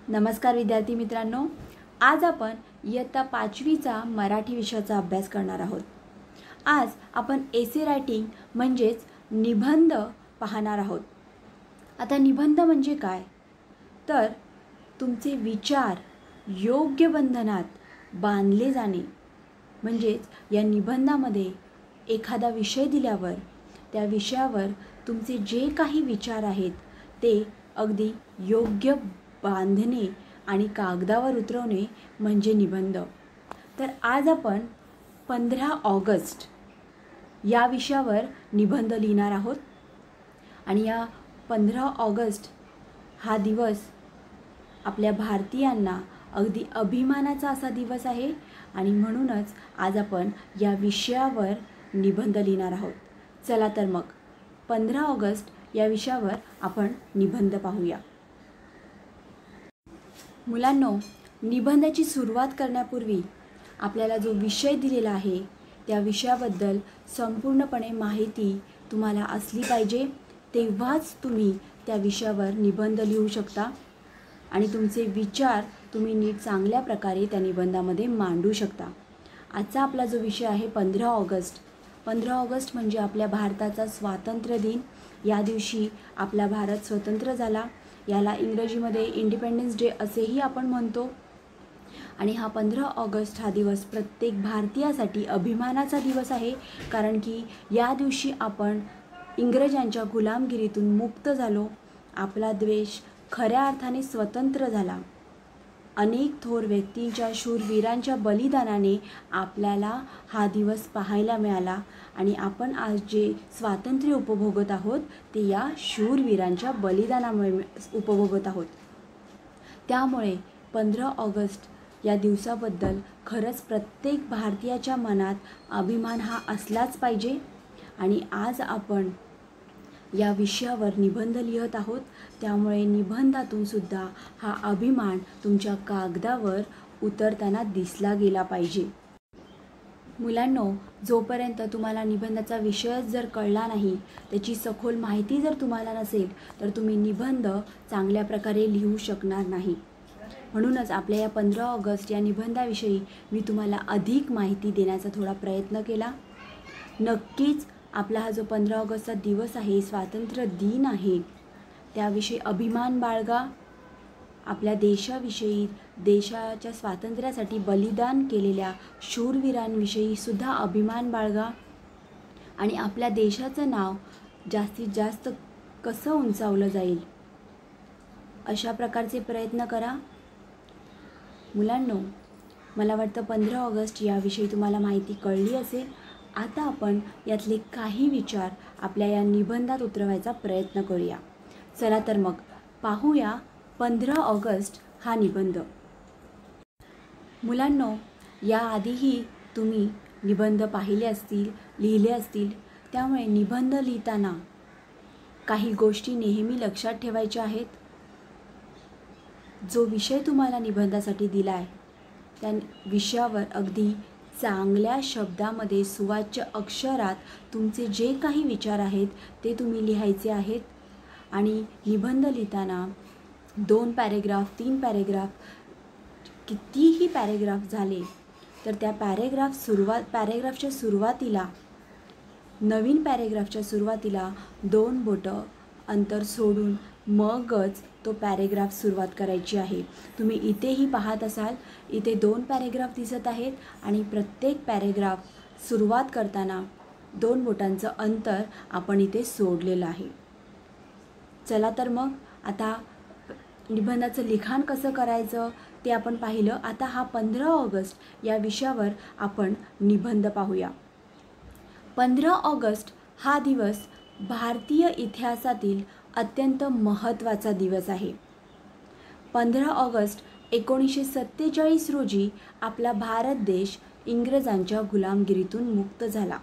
नमस्कार विद्यार्थी मित्रांनो, आज आपण इयत्ता 5वीचा मराठी विषयाचा अभ्यास करणार आहोत। आज आपण एसे रायटिंग म्हणजेच निबंध पाहणार आहोत। आता निबंध म्हणजे काय? तर तुमचे विचार योग्य बंधनात बांधले जाणे, म्हणजेच या निबंधामध्ये एखादा विषय दिल्यावर त्या विषयावर तुमचे जे काही विचार आहेत ते अगदी योग्य बांधणे आणि कागदावर उतरवणे म्हणजे निबंध। तर आज आपण 15 ऑगस्ट या विषयावर निबंध लिहिणार आहोत आणि या 15 ऑगस्ट हा दिवस आपल्या भारतीयांना अगदी अभिमानाचा असा दिवस आहे आणि म्हणूनच आज आपण या विषयावर निबंध लिहिणार आहोत। चला तर मग 15 ऑगस्ट या विषयावर आपण निबंध पाहूया। मुलांनो, निबंधाची सुरुवात करण्यापूर्वी आपल्याला जो विषय दिलेला आहे त्या विषयाबद्दल संपूर्णपणे माहिती तुम्हाला असली पाहिजे, तेव्हाच तुम्ही त्या विषयावर निबंध लिहू शकता आणि तुमचे विचार तुम्ही नीट चांगल्या प्रकारे त्या निबंधामध्ये मांडू शकता। आजचा आपला जो विषय आहे 15 ऑगस्ट। 15 ऑगस्ट म्हणजे आपल्या भारताचा स्वातंत्र्य दिन। या दिवशी आपला भारत स्वतंत्र झाला। याला इंग्रजीमध्ये इंडिपेंडन्स डे असेही आपण म्हणतो आणि हा 15 ऑगस्ट हा दिवस प्रत्येक भारतीयासाठी अभिमानाचा दिवस आहे, कारण की या दिवशी आपण इंग्रजांच्या गुलामगिरीतून मुक्त झालो। आपला देश खऱ्या अर्थाने स्वतंत्र झाला। अनेक थोर व्यक्तींच्या शूरवीरांच्या बलिदानाने आपल्याला हा दिवस पाहायला मिळाला आणि आपण आज जे स्वातंत्र्य उपभोगत आहोत ते या शूरवीरांच्या बलिदानामुळे उपभोगत आहोत। त्यामुळे 15 ऑगस्ट या दिवसाबद्दल खरंच प्रत्येक भारतीयाच्या मनात अभिमान हा असलाच पाहिजे आणि आज आपण या विषयावर निबंध लिहत आहोत, त्यामुळे निबंधातून सुद्धा हा अभिमान तुमच्या कागदावर उतरताना दिसला गेला पाहिजे। मुलांनो, जोपर्यंत तुम्हाला निबंधाचा विषयच जर कळला नाही, त्याची सखोल माहिती जर तुम्हाला नसेल तर तुम्ही निबंध चांगल्या प्रकारे लिहू शकणार नाही। म्हणूनच आपल्या या 15 ऑगस्ट या निबंधाविषयी मी तुम्हाला अधिक माहिती देण्याचा थोडा प्रयत्न केला। नक्कीच आपला हा जो 15 ऑगस्टचा दिवस आहे, स्वातंत्र्य दिन आहे, त्याविषयी अभिमान बाळगा। आपल्या देशाविषयी, देशाच्या स्वातंत्र्यासाठी बलिदान केलेल्या शूरवीरांविषयी सुद्धा अभिमान बाळगा आणि आपल्या देशाचं नाव जास्तीत जास्त कसं उंचावलं जाईल अशा प्रकारचे प्रयत्न करा। मुलांनो, मला वाटतं 15 ऑगस्ट याविषयी तुम्हाला माहिती कळली असेल। आता आपण यातले काही विचार आपल्या या निबंधात उतरवायचा प्रयत्न करूया। चला तर मग पाहूया 15 ऑगस्ट हा निबंध। मुलांनो, याआधीही तुम्ही निबंध पाहिले असतील, लिहिले असतील, त्यामुळे निबंध लिहिताना काही गोष्टी नेहमी लक्षात ठेवायच्या आहेत। जो विषय तुम्हाला निबंधासाठी दिला आहे त्या विषयावर अगदी चांगल्या शब्दामध्ये सुवाच्य अक्षरात तुमचे जे काही विचार आहेत ते तुम्ही लिहायचे आहेत आणि निबंध लिहिताना 2 पॅरेग्राफ, 3 पॅरेग्राफ, कितीही पॅरेग्राफ झाले तर त्या पॅरेग्राफच्या सुरुवातीला, नवीन पॅरेग्राफच्या सुरुवातीला 2 बोटं अंतर सोडून मगच तो पॅरेग्राफ सुरुवात करायची आहे। तुम्ही इथेही पाहत असाल, इथे 2 पॅरेग्राफ दिसत आहेत आणि प्रत्येक पॅरेग्राफ सुरुवात करताना 2 बोटांचं अंतर आपण इथे सोडलेलं आहे। चला तर मग आता निबंधाचं लिखाण कसं करायचं ते आपण पाहिलं। आता हा 15 ऑगस्ट या विषयावर आपण निबंध पाहूया। 15 ऑगस्ट हा दिवस भारतीय इतिहासातील अत्यंत महत्त्वाचा दिवस आहे। 15 ऑगस्ट 1947 रोजी आपला भारत देश इंग्रजांच्या गुलामगिरीतून मुक्त झाला।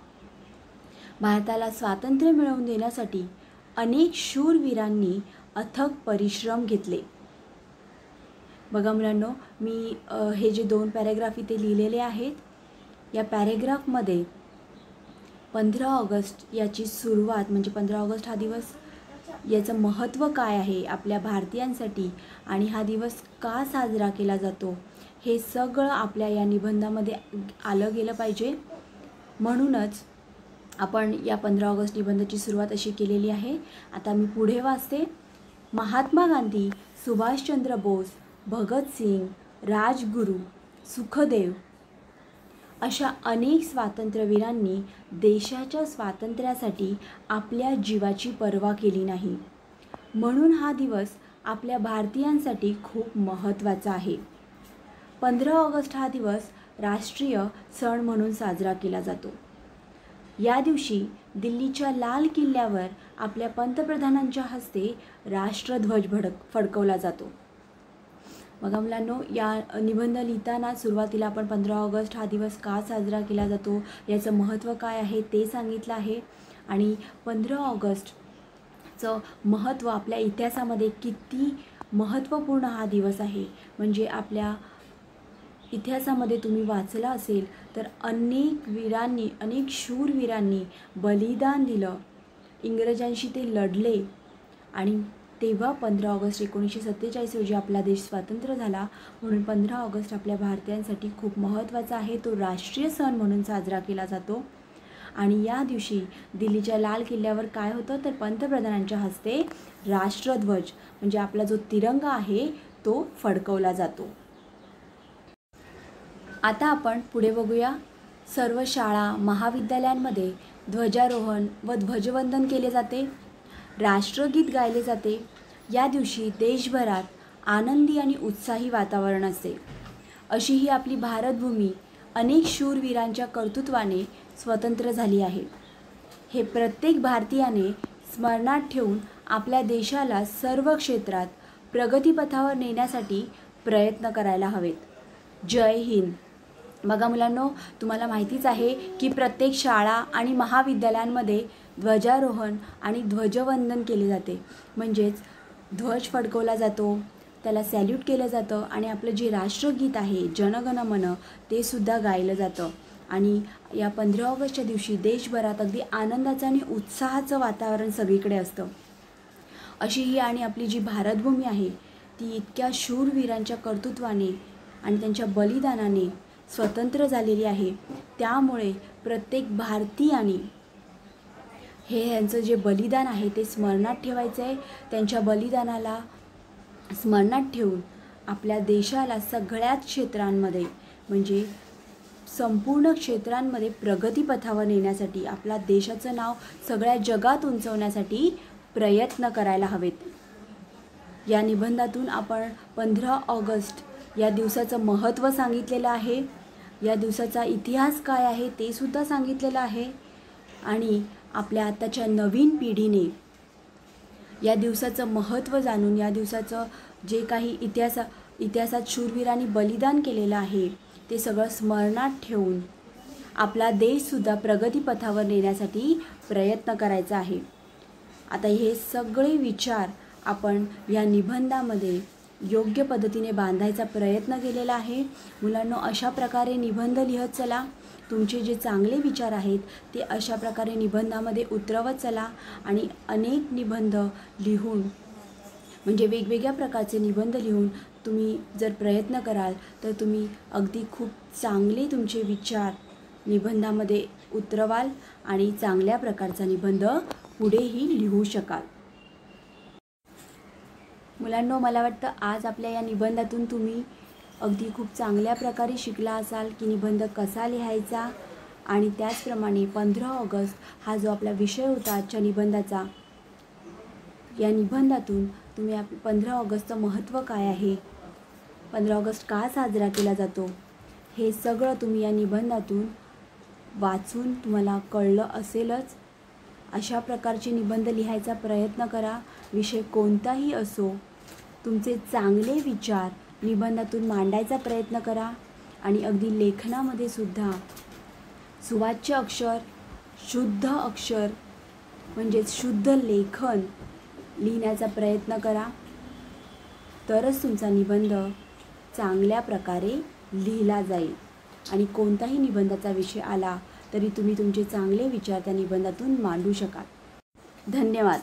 भारताला स्वातंत्र्य मिळवून देण्यासाठी अनेक शूरवीरांनी अथक परिश्रम घेतले। बघा मुलांनो, मी हे जे 2 पॅरेग्राफ इथे लिहिलेले आहेत, या पॅरेग्राफमध्ये 15 ऑगस्ट याची सुरुवात म्हणजे 15 ऑगस्ट हा दिवस याचं महत्त्व काय आहे आपल्या भारतीयांसाठी आणि हा दिवस का साजरा केला जातो हे सगळं आपल्या या निबंधामध्ये आलं गेलं पाहिजे. म्हणूनच आपण या 15 ऑगस्ट निबंधाची सुरुवात अशी केलेली आहे. आता मी पुढे वाचते. महात्मा गांधी, सुभाषचंद्र बोस, भगतसिंग, राजगुरू, सुखदेव अशा अनेक स्वातंत्र्यवीरांनी देशाच्या स्वातंत्र्यासाठी आपल्या जीवाची पर्वा केली नाही. म्हणून हा दिवस आपल्या भारतीयांसाठी खूप महत्त्वाचा आहे. 15 ऑगस्ट हा दिवस राष्ट्रीय सण म्हणून साजरा केला जातो. या दिवशी दिल्लीच्या लाल किल्ल्यावर आपल्या पंतप्रधानांच्या हस्ते राष्ट्रध्वज फडकवला जातो. बघा मुलांनो, या निबंध लिहिताना सुरुवातीला आपण 15 ऑगस्ट हा दिवस का साजरा केला जातो याचं महत्त्व काय आहे ते सांगितलं आहे. आणि 15 ऑगस्टचं महत्त्व आपल्या इतिहासामध्ये किती महत्त्वपूर्ण हा दिवस आहे. म्हणजे आपल्या इतिहासामध्ये तुम्ही वाचलं असेल तर अनेक शूरवीरांनी बलिदान दिलं, इंग्रजांशी ते लढले आणि तेव्हा 15 ऑगस्ट 1947 रोजी आपला देश स्वतंत्र झाला. म्हणून 15 ऑगस्ट आपल्या भारतीयांसाठी खूप महत्त्वाचा आहे. तो राष्ट्रीय सण म्हणून साजरा केला जातो. आणि या दिवशी दिल्लीच्या लाल किल्ल्यावर काय होतं तर पंतप्रधानांच्या हस्ते राष्ट्रध्वज म्हणजे आपला जो तिरंगा आहे तो फडकवला जातो. आता आपण पुढे बघूया. सर्व शाळा महाविद्यालयांमध्ये ध्वजारोहण व ध्वजवंदन केले जाते, राष्ट्रगीत गायले जाते. या दिवशी देशभरात आनंदी आणि उत्साही वातावरण असते. अशी ही आपली भारतभूमी अनेक शूरवीरांच्या कर्तृत्वाने स्वतंत्र झाली आहे. हे प्रत्येक भारतीयाने स्मरणात ठेवून आपल्या देशाला सर्व क्षेत्रात प्रगतीपथावर नेण्यासाठी प्रयत्न करायला हवेत. जय हिंद. बघा मुलांनो, तुम्हाला माहितीच आहे की प्रत्येक शाळा आणि महाविद्यालयांमध्ये ध्वजारोहण आणि ध्वजवंदन केले जाते. म्हणजेच ध्वज फडकवला जातो, त्याला सॅल्यूट केलं जातं आणि आपलं जे राष्ट्रगीत आहे जनगण मन ते सुद्धा गायलं जातं. आणि या 15 ऑगस्टच्या दिवशी देशभरात अगदी आनंदाचं आणि उत्साहाचं वातावरण सगळीकडे असतं. अशी ही आणि आपली जी भारतभूमी आहे ती इतक्या शूरवीरांच्या कर्तृत्वाने आणि त्यांच्या बलिदानाने स्वतंत्र झालेली आहे. त्यामुळे प्रत्येक भारतीयाने हे यांचं जे बलिदान आहे ते स्मरणात ठेवायचं आहे. त्यांच्या बलिदानाला स्मरणात ठेवून आपल्या देशाला सगळ्याच क्षेत्रांमध्ये म्हणजे संपूर्ण क्षेत्रांमध्ये प्रगतीपथावर नेण्यासाठी आपल्या देशाचं नाव सगळ्या जगात उंचवण्यासाठी प्रयत्न करायला हवेत. या निबंधातून आपण 15 ऑगस्ट या दिवसाचं महत्त्व सांगितलेलं आहे. या दिवसाचा इतिहास काय आहे ते सुद्धा सांगितलेलं आहे. आणि आपल्या आताच्या नवीन पिढीने या दिवसाचं महत्त्व जाणून या दिवसाचं जे काही इतिहासात शूरवीरांनी बलिदान केलेलं आहे ते सगळं स्मरणात ठेवून आपला देशसुद्धा प्रगतीपथावर नेण्यासाठी प्रयत्न करायचा आहे. आता हे सगळे विचार आपण या निबंधामध्ये योग्य पद्धतीने बांधायचा प्रयत्न केलेला आहे. मुलांनो, अशा प्रकारे निबंध लिहत चला. तुमचे जे चांगले विचार आहेत ते अशा प्रकारे निबंधामध्ये उतरवत चला आणि अनेक निबंध लिहून म्हणजे वेगवेगळ्या प्रकारचे निबंध लिहून तुम्ही जर प्रयत्न कराल तर तुम्ही अगदी खूप चांगले तुमचे विचार निबंधामध्ये उतरवाल आणि चांगल्या प्रकारचा निबंध पुढेही लिहू शकाल. मुलांनो, मला वाटतं आज आपल्या या निबंधातून तुम्ही अगदी खूप चांगल्या प्रकारे शिकला असाल की निबंध कसा लिहायचा. आणि त्याचप्रमाणे 15 ऑगस्ट हा जो आपला विषय होता आजच्या निबंधाचा, या निबंधातून तुम्ही 15 ऑगस्टचं महत्त्व काय आहे, 15 ऑगस्ट का साजरा केला जातो, हे सगळं तुम्ही या निबंधातून वाचून तुम्हाला कळलं असेलच. अशा प्रकारचे निबंध लिहायचा प्रयत्न करा. विषय कोणताही असो, तुमचे चांगले विचार निबंधातून मांडायचा प्रयत्न करा. आणि अगदी लेखनामध्ये सुद्धा सुवाच्य अक्षर, शुद्ध अक्षर म्हणजेच शुद्ध लेखन लिहिण्याचा प्रयत्न करा. तरच तुमचा निबंध चांगल्या प्रकारे लिहिला जाईल. आणि कोणताही निबंधाचा विषय आला तरी तुम्ही तुमचे चांगले विचार त्या निबंधातून मांडू शकाल. धन्यवाद.